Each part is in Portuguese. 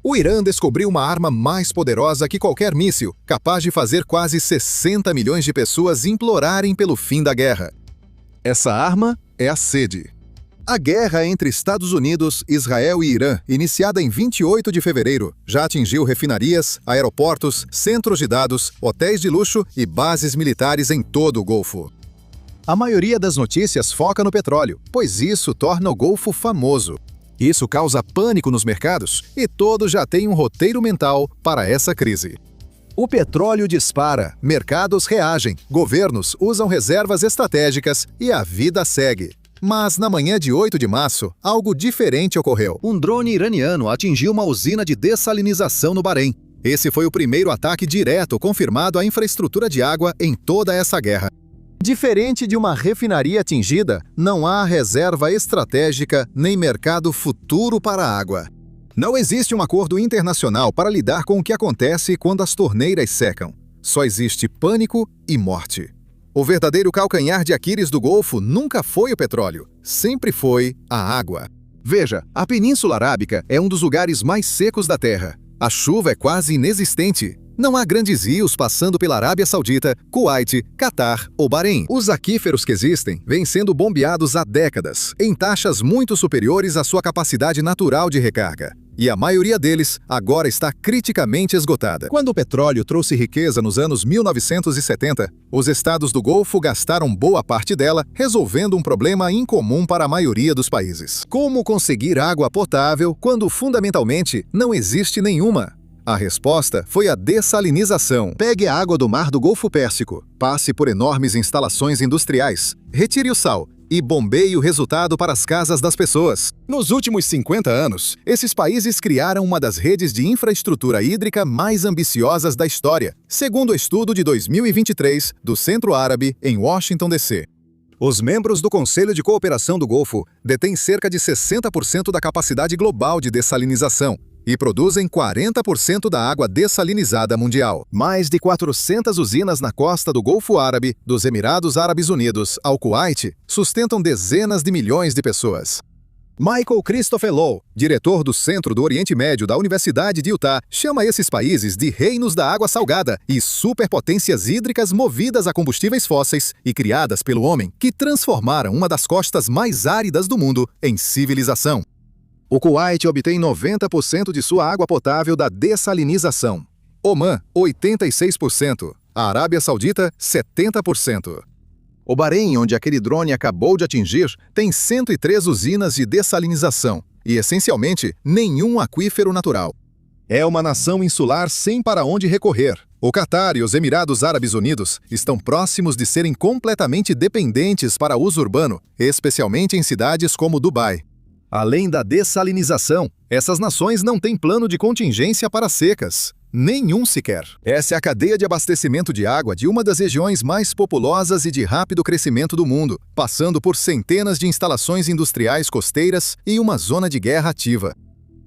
O Irã descobriu uma arma mais poderosa que qualquer míssil, capaz de fazer quase 60 milhões de pessoas implorarem pelo fim da guerra. Essa arma é a sede. A guerra entre Estados Unidos, Israel e Irã, iniciada em 28 de fevereiro, já atingiu refinarias, aeroportos, centros de dados, hotéis de luxo e bases militares em todo o Golfo. A maioria das notícias foca no petróleo, pois isso torna o Golfo famoso. Isso causa pânico nos mercados e todos já têm um roteiro mental para essa crise. O petróleo dispara, mercados reagem, governos usam reservas estratégicas e a vida segue. Mas na manhã de 8 de março, algo diferente ocorreu. Um drone iraniano atingiu uma usina de dessalinização no Bahrein. Esse foi o primeiro ataque direto confirmado à infraestrutura de água em toda essa guerra. Diferente de uma refinaria atingida, não há reserva estratégica nem mercado futuro para a água. Não existe um acordo internacional para lidar com o que acontece quando as torneiras secam. Só existe pânico e morte. O verdadeiro calcanhar de Aquiles do Golfo nunca foi o petróleo, sempre foi a água. Veja, a Península Arábica é um dos lugares mais secos da Terra. A chuva é quase inexistente. Não há grandes rios passando pela Arábia Saudita, Kuwait, Catar ou Bahrein. Os aquíferos que existem vêm sendo bombeados há décadas, em taxas muito superiores à sua capacidade natural de recarga. E a maioria deles agora está criticamente esgotada. Quando o petróleo trouxe riqueza nos anos 1970, os estados do Golfo gastaram boa parte dela, resolvendo um problema incomum para a maioria dos países. Como conseguir água potável quando fundamentalmente não existe nenhuma? A resposta foi a dessalinização. Pegue a água do mar do Golfo Pérsico, passe por enormes instalações industriais, retire o sal e bombeie o resultado para as casas das pessoas. Nos últimos 50 anos, esses países criaram uma das redes de infraestrutura hídrica mais ambiciosas da história, segundo o estudo de 2023 do Centro Árabe em Washington, D.C. Os membros do Conselho de Cooperação do Golfo detêm cerca de 60% da capacidade global de dessalinização e produzem 40% da água dessalinizada mundial. Mais de 400 usinas na costa do Golfo Árabe, dos Emirados Árabes Unidos ao Kuwait, sustentam dezenas de milhões de pessoas. Michael Christopher Low, diretor do Centro do Oriente Médio da Universidade de Utah, chama esses países de reinos da água salgada e superpotências hídricas movidas a combustíveis fósseis e criadas pelo homem, que transformaram uma das costas mais áridas do mundo em civilização. O Kuwait obtém 90% de sua água potável da dessalinização. Omã, 86%. A Arábia Saudita, 70%. O Bahrein, onde aquele drone acabou de atingir, tem 103 usinas de dessalinização e, essencialmente, nenhum aquífero natural. É uma nação insular sem para onde recorrer. O Catar e os Emirados Árabes Unidos estão próximos de serem completamente dependentes para uso urbano, especialmente em cidades como Dubai. Além da dessalinização, essas nações não têm plano de contingência para secas. Nenhum sequer. Essa é a cadeia de abastecimento de água de uma das regiões mais populosas e de rápido crescimento do mundo, passando por centenas de instalações industriais costeiras e uma zona de guerra ativa.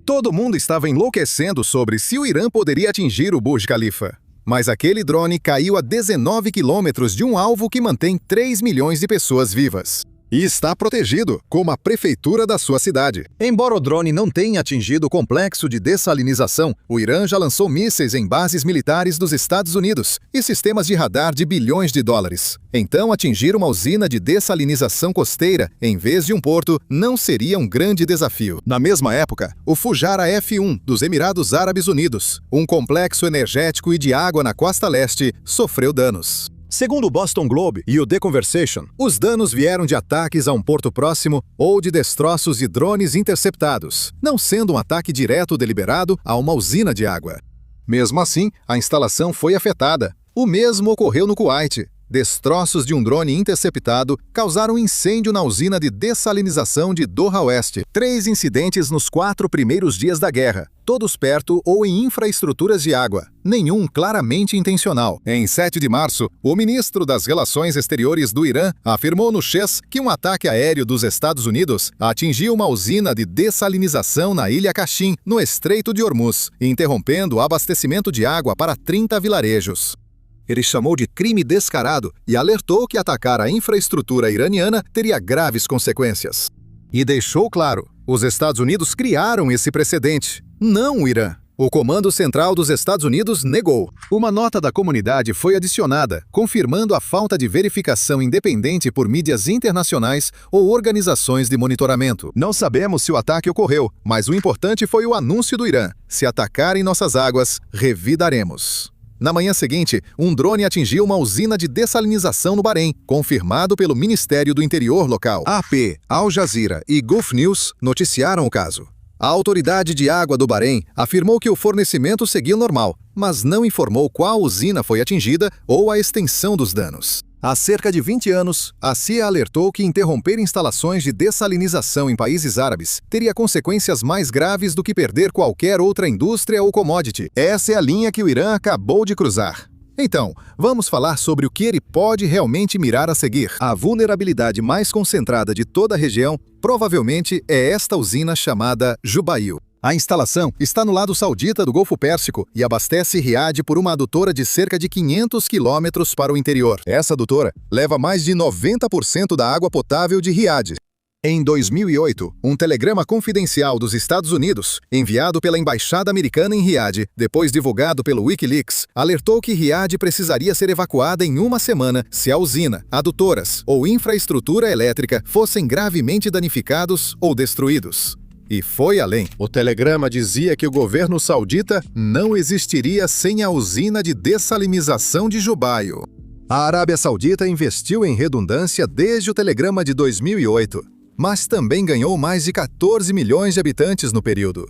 Todo mundo estava enlouquecendo sobre se o Irã poderia atingir o Burj Khalifa. Mas aquele drone caiu a 19 quilômetros de um alvo que mantém 3 milhões de pessoas vivas. E está protegido, como a prefeitura da sua cidade. Embora o drone não tenha atingido o complexo de dessalinização, o Irã já lançou mísseis em bases militares dos Estados Unidos e sistemas de radar de bilhões de dólares. Então, atingir uma usina de dessalinização costeira, em vez de um porto, não seria um grande desafio. Na mesma época, o Fujairah F1 dos Emirados Árabes Unidos, um complexo energético e de água na costa leste, sofreu danos. Segundo o Boston Globe e o The Conversation, os danos vieram de ataques a um porto próximo ou de destroços de drones interceptados, não sendo um ataque direto deliberado a uma usina de água. Mesmo assim, a instalação foi afetada. O mesmo ocorreu no Kuwait. Destroços de um drone interceptado causaram incêndio na usina de dessalinização de Doha Oeste. 3 incidentes nos 4 primeiros dias da guerra, todos perto ou em infraestruturas de água, nenhum claramente intencional. Em 7 de março, o ministro das Relações Exteriores do Irã afirmou no X que um ataque aéreo dos Estados Unidos atingiu uma usina de dessalinização na ilha Qassim, no Estreito de Hormuz, interrompendo o abastecimento de água para 30 vilarejos. Ele chamou de crime descarado e alertou que atacar a infraestrutura iraniana teria graves consequências. E deixou claro, os Estados Unidos criaram esse precedente, não o Irã. O Comando Central dos Estados Unidos negou. Uma nota da comunidade foi adicionada, confirmando a falta de verificação independente por mídias internacionais ou organizações de monitoramento. Não sabemos se o ataque ocorreu, mas o importante foi o anúncio do Irã. Se atacarem nossas águas, revidaremos. Na manhã seguinte, um drone atingiu uma usina de dessalinização no Bahrein, confirmado pelo Ministério do Interior local. AP, Al Jazeera e Gulf News noticiaram o caso. A Autoridade de Água do Bahrein afirmou que o fornecimento seguiu normal, mas não informou qual usina foi atingida ou a extensão dos danos. Há cerca de 20 anos, a CIA alertou que interromper instalações de dessalinização em países árabes teria consequências mais graves do que perder qualquer outra indústria ou commodity. Essa é a linha que o Irã acabou de cruzar. Então, vamos falar sobre o que ele pode realmente mirar a seguir. A vulnerabilidade mais concentrada de toda a região provavelmente é esta usina chamada Jubail. A instalação está no lado saudita do Golfo Pérsico e abastece Riad por uma adutora de cerca de 500 quilômetros para o interior. Essa adutora leva mais de 90% da água potável de Riad. Em 2008, um telegrama confidencial dos Estados Unidos, enviado pela Embaixada Americana em Riad, depois divulgado pelo Wikileaks, alertou que Riad precisaria ser evacuada em uma semana se a usina, adutoras ou infraestrutura elétrica fossem gravemente danificados ou destruídos. E foi além. O telegrama dizia que o governo saudita não existiria sem a usina de dessalinização de Jubail. A Arábia Saudita investiu em redundância desde o telegrama de 2008. Mas também ganhou mais de 14 milhões de habitantes no período.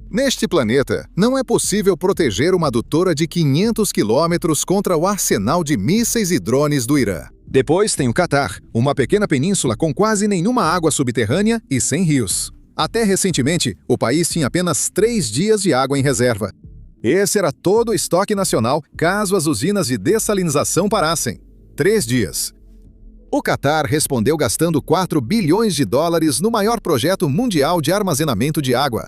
Neste planeta, não é possível proteger uma adutora de 500 quilômetros contra o arsenal de mísseis e drones do Irã. Depois tem o Catar, uma pequena península com quase nenhuma água subterrânea e sem rios. Até recentemente, o país tinha apenas 3 dias de água em reserva. Esse era todo o estoque nacional caso as usinas de dessalinização parassem. 3 dias. O Catar respondeu gastando 4 bilhões de dólares no maior projeto mundial de armazenamento de água.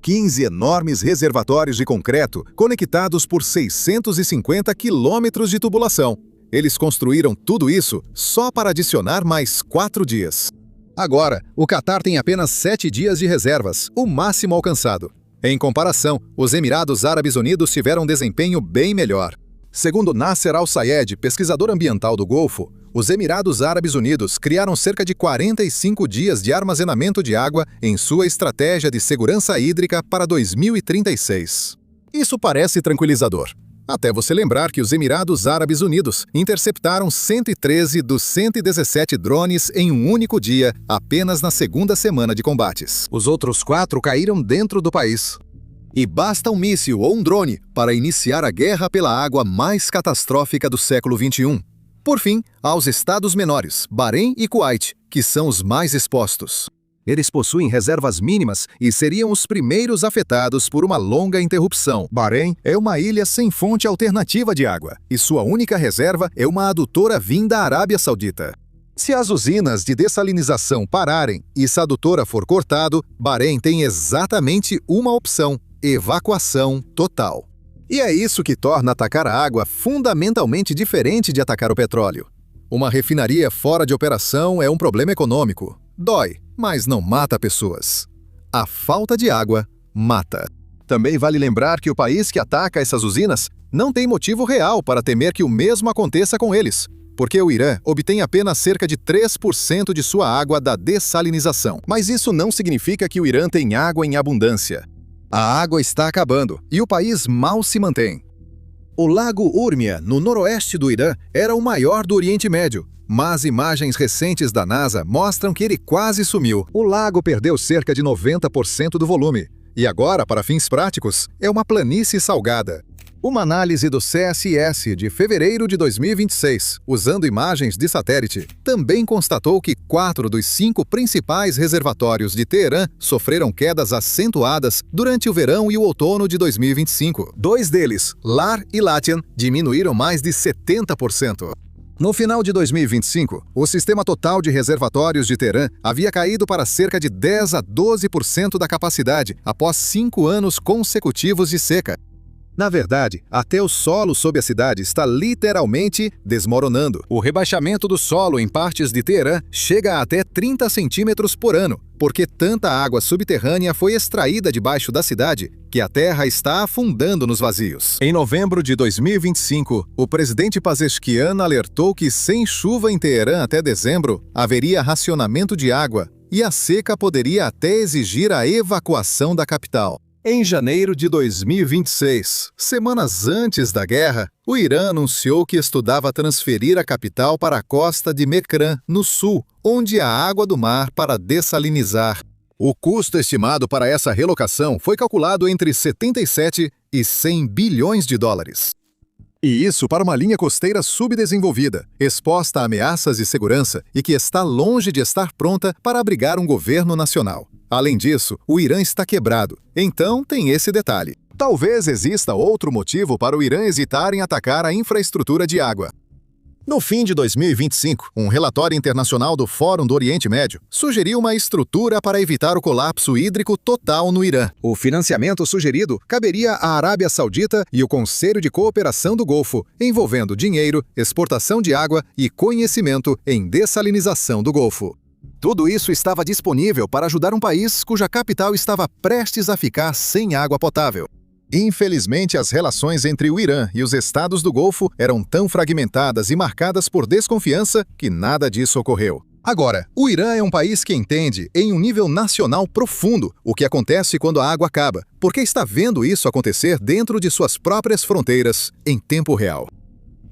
15 enormes reservatórios de concreto conectados por 650 quilômetros de tubulação. Eles construíram tudo isso só para adicionar mais 4 dias. Agora, o Catar tem apenas 7 dias de reservas, o máximo alcançado. Em comparação, os Emirados Árabes Unidos tiveram um desempenho bem melhor. Segundo Nasser Al-Sayed, pesquisador ambiental do Golfo, os Emirados Árabes Unidos criaram cerca de 45 dias de armazenamento de água em sua estratégia de segurança hídrica para 2036. Isso parece tranquilizador. Até você lembrar que os Emirados Árabes Unidos interceptaram 113 dos 117 drones em um único dia, apenas na segunda semana de combates. Os outros 4 caíram dentro do país. E basta um míssil ou um drone para iniciar a guerra pela água mais catastrófica do século XXI. Por fim, há os estados menores, Bahrein e Kuwait, que são os mais expostos. Eles possuem reservas mínimas e seriam os primeiros afetados por uma longa interrupção. Bahrein é uma ilha sem fonte alternativa de água, e sua única reserva é uma adutora vinda da Arábia Saudita. Se as usinas de dessalinização pararem e essa adutora for cortado, Bahrein tem exatamente uma opção: evacuação total. E é isso que torna atacar a água fundamentalmente diferente de atacar o petróleo. Uma refinaria fora de operação é um problema econômico. Dói, mas não mata pessoas. A falta de água mata. Também vale lembrar que o país que ataca essas usinas não tem motivo real para temer que o mesmo aconteça com eles, porque o Irã obtém apenas cerca de 3% de sua água da dessalinização. Mas isso não significa que o Irã tem água em abundância. A água está acabando e o país mal se mantém. O lago Urmia, no noroeste do Irã, era o maior do Oriente Médio, mas imagens recentes da NASA mostram que ele quase sumiu. O lago perdeu cerca de 90% do volume e agora, para fins práticos, é uma planície salgada. Uma análise do CSIS de fevereiro de 2026, usando imagens de satélite, também constatou que 4 dos 5 principais reservatórios de Teherã sofreram quedas acentuadas durante o verão e o outono de 2025. 2 deles, Lar e Latian, diminuíram mais de 70%. No final de 2025, o sistema total de reservatórios de Teherã havia caído para cerca de 10 a 12% da capacidade após 5 anos consecutivos de seca. Na verdade, até o solo sob a cidade está literalmente desmoronando. O rebaixamento do solo em partes de Teherã chega a até 30 centímetros por ano, porque tanta água subterrânea foi extraída debaixo da cidade que a terra está afundando nos vazios. Em novembro de 2025, o presidente Pezeshkian alertou que sem chuva em Teherã até dezembro, haveria racionamento de água e a seca poderia até exigir a evacuação da capital. Em janeiro de 2026, semanas antes da guerra, o Irã anunciou que estudava transferir a capital para a costa de Mekran, no sul, onde há água do mar para dessalinizar. O custo estimado para essa relocação foi calculado entre 77 e 100 bilhões de dólares. E isso para uma linha costeira subdesenvolvida, exposta a ameaças de segurança e que está longe de estar pronta para abrigar um governo nacional. Além disso, o Irã está quebrado. Então, tem esse detalhe. Talvez exista outro motivo para o Irã hesitar em atacar a infraestrutura de água. No fim de 2025, um relatório internacional do Fórum do Oriente Médio sugeriu uma estrutura para evitar o colapso hídrico total no Irã. O financiamento sugerido caberia à Arábia Saudita e o Conselho de Cooperação do Golfo, envolvendo dinheiro, exportação de água e conhecimento em dessalinização do Golfo. Tudo isso estava disponível para ajudar um país cuja capital estava prestes a ficar sem água potável. Infelizmente, as relações entre o Irã e os estados do Golfo eram tão fragmentadas e marcadas por desconfiança que nada disso ocorreu. Agora, o Irã é um país que entende, em um nível nacional profundo, o que acontece quando a água acaba, porque está vendo isso acontecer dentro de suas próprias fronteiras, em tempo real.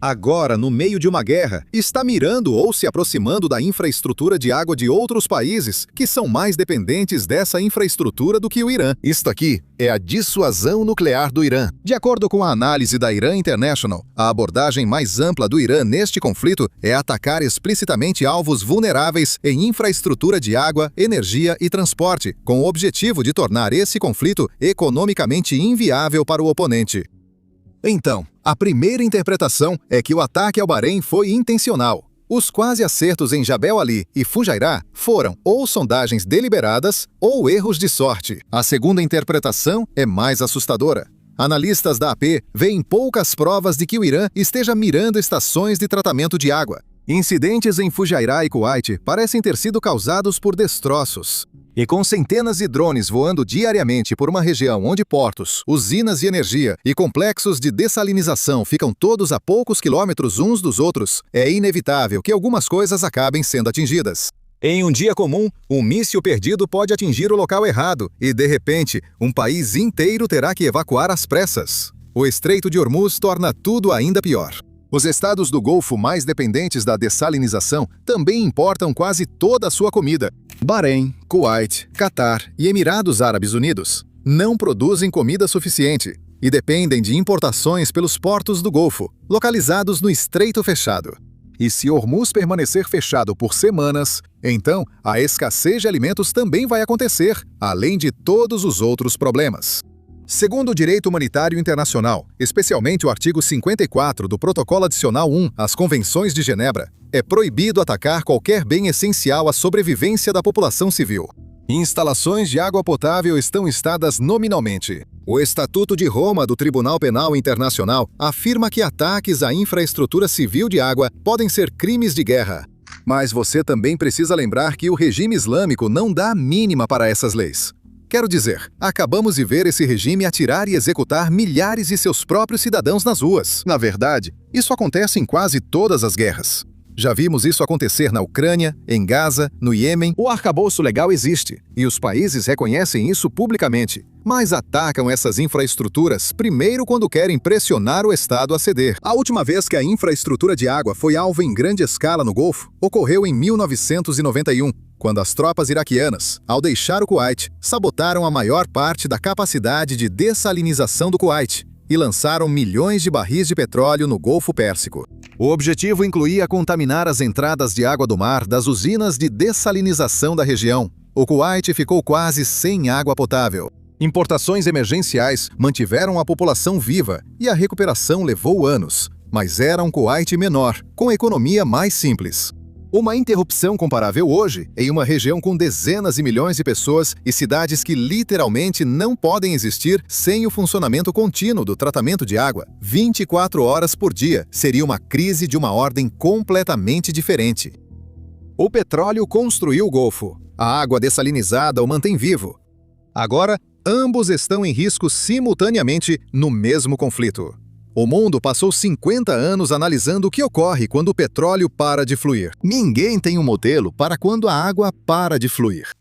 Agora, no meio de uma guerra, está mirando ou se aproximando da infraestrutura de água de outros países que são mais dependentes dessa infraestrutura do que o Irã. Isto aqui é a dissuasão nuclear do Irã. De acordo com a análise da Iran International, a abordagem mais ampla do Irã neste conflito é atacar explicitamente alvos vulneráveis em infraestrutura de água, energia e transporte, com o objetivo de tornar esse conflito economicamente inviável para o oponente. Então, a primeira interpretação é que o ataque ao Bahrein foi intencional. Os quase acertos em Jabal Ali e Fujairah foram ou sondagens deliberadas ou erros de sorte. A segunda interpretação é mais assustadora. Analistas da AP veem poucas provas de que o Irã esteja mirando estações de tratamento de água. Incidentes em Fujairah e Kuwait parecem ter sido causados por destroços. E com centenas de drones voando diariamente por uma região onde portos, usinas de energia e complexos de dessalinização ficam todos a poucos quilômetros uns dos outros, é inevitável que algumas coisas acabem sendo atingidas. Em um dia comum, um míssil perdido pode atingir o local errado e, de repente, um país inteiro terá que evacuar às pressas. O Estreito de Hormuz torna tudo ainda pior. Os estados do Golfo mais dependentes da dessalinização também importam quase toda a sua comida. Bahrein, Kuwait, Catar e Emirados Árabes Unidos não produzem comida suficiente e dependem de importações pelos portos do Golfo, localizados no Estreito Fechado. E se Hormuz permanecer fechado por semanas, então a escassez de alimentos também vai acontecer, além de todos os outros problemas. Segundo o direito humanitário internacional, especialmente o artigo 54 do Protocolo Adicional 1 às Convenções de Genebra, é proibido atacar qualquer bem essencial à sobrevivência da população civil. Instalações de água potável estão listadas nominalmente. O Estatuto de Roma do Tribunal Penal Internacional afirma que ataques à infraestrutura civil de água podem ser crimes de guerra. Mas você também precisa lembrar que o regime islâmico não dá a mínima para essas leis. Quero dizer, acabamos de ver esse regime atirar e executar milhares de seus próprios cidadãos nas ruas. Na verdade, isso acontece em quase todas as guerras. Já vimos isso acontecer na Ucrânia, em Gaza, no Iêmen. O arcabouço legal existe, e os países reconhecem isso publicamente, mas atacam essas infraestruturas primeiro quando querem pressionar o Estado a ceder. A última vez que a infraestrutura de água foi alvo em grande escala no Golfo ocorreu em 1991, quando as tropas iraquianas, ao deixar o Kuwait, sabotaram a maior parte da capacidade de dessalinização do Kuwait e lançaram milhões de barris de petróleo no Golfo Pérsico. O objetivo incluía contaminar as entradas de água do mar das usinas de dessalinização da região. O Kuwait ficou quase sem água potável. Importações emergenciais mantiveram a população viva e a recuperação levou anos, mas era um Kuwait menor, com economia mais simples. Uma interrupção comparável hoje em uma região com dezenas de milhões de pessoas e cidades que literalmente não podem existir sem o funcionamento contínuo do tratamento de água, 24 horas por dia, seria uma crise de uma ordem completamente diferente. O petróleo construiu o Golfo. A água dessalinizada o mantém vivo. Agora, ambos estão em risco simultaneamente no mesmo conflito. O mundo passou 50 anos analisando o que ocorre quando o petróleo para de fluir. Ninguém tem um modelo para quando a água para de fluir.